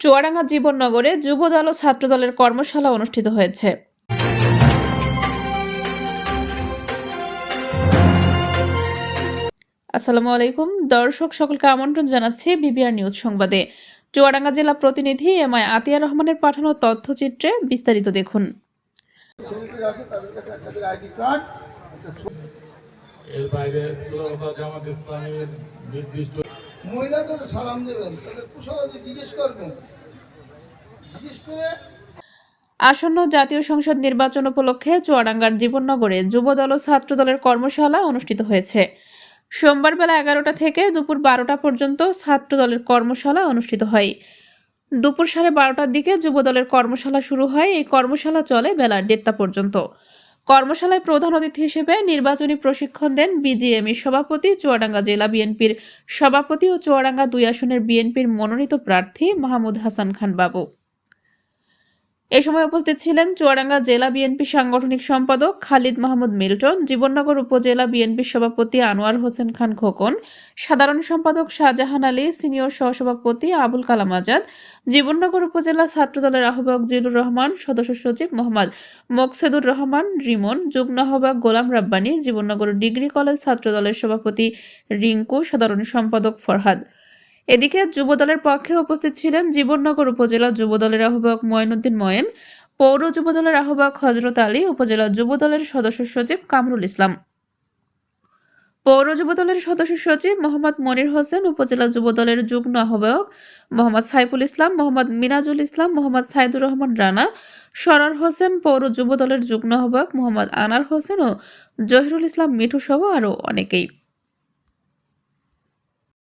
চুয়াডাঙ্গা জীবননগরে যুবদল ও ছাত্রদলের কর্মশালা অনুষ্ঠিত হয়েছে। আসসালামু আলাইকুম দর্শক, সকলকে আমন্ত্রণ জানাচ্ছি বিবিআর নিউজ সংবাদে। চুয়াডাঙ্গা জেলা প্রতিনিধি এমআই আতিয়া রহমানের পাঠানো তথ্যচিত্রে বিস্তারিত দেখুন। এর বাইরে জামাত ইসলামের নির্দিষ্ট মহিলাদের সালাম দেবেন, তাহলে কুশলাদি জিজ্ঞেস করবেন, জিজ্ঞেস করে। আসন্ন জাতীয় সংসদ নির্বাচন উপলক্ষে চুয়াডাঙ্গার জীবননগরে যুবদল ও ছাত্রদলের কর্মশালা অনুষ্ঠিত হয়েছে। সোমবার বেলা 11টা থেকে দুপুর 12টা পর্যন্ত ছাত্রদলের কর্মশালা অনুষ্ঠিত হয়। দুপুর 12:30টার দিকে যুবদলের কর্মশালা শুরু হয়। এই কর্মশালা চলে বেলা 1:30টা পর্যন্ত। কর্মশালায় প্রধান অতিথি হিসেবে নির্বাচনী প্রশিক্ষণ দেন বিজিএমই সভাপতি, চুয়াডাঙ্গা জেলা বিএনপির সভাপতি ও চুয়াডাঙ্গা 2 আসনের বিএনপির মনোনীত প্রার্থী মাহমুদ হাসান খান বাবু। এ সময় উপস্থিত ছিলেন চুয়াডাঙ্গা জেলা বিএনপি সাংগঠনিক সম্পাদক খালিদ মাহমুদ মিল্টন, জীবননগর উপজেলা বিএনপির সভাপতি আনোয়ার হোসেন খান খোকন, সাধারণ সম্পাদক শাহজাহান আলী, সিনিয়র সহসভাপতি আবুল কালাম আজাদ, জীবননগর উপজেলা ছাত্রদলের আহ্বায়ক জিলুর রহমান, সদস্য সচিব মোহাম্মদ মোকসেদুর রহমান রিমন, যুগ্ম আহ্বায়ক গোলাম রাব্বানী, জীবননগর ডিগ্রি কলেজ ছাত্রদলের সভাপতি রিঙ্কু, সাধারণ সম্পাদক ফরহাদ। এদিকে যুবদলের পক্ষে উপস্থিত ছিলেন জীবননগর উপজেলা যুবদলের আহ্বায়ক মঈনুদ্দিন ময়েন, পৌর যুবদলের আহ্বায়ক হযরত আলী, উপজেলা যুবদলের সদস্য সচিব কামরুল ইসলাম, পৌর যুবদলের সদস্য সচিব মোহাম্মদ মনির হোসেন, উপজেলা যুবদলের যুগ্ম আহ্বায়ক মোহাম্মদ সাইফুল ইসলাম, মোহাম্মদ মিনাজুল ইসলাম, মোহাম্মদ সাইদুর রহমান রানা, সরার হোসেন, পৌর যুবদলের যুগ্ম আহ্বায়ক মোহাম্মদ আনার হোসেন ও জহিরুল ইসলাম মিঠু সহ আরও অনেকেই।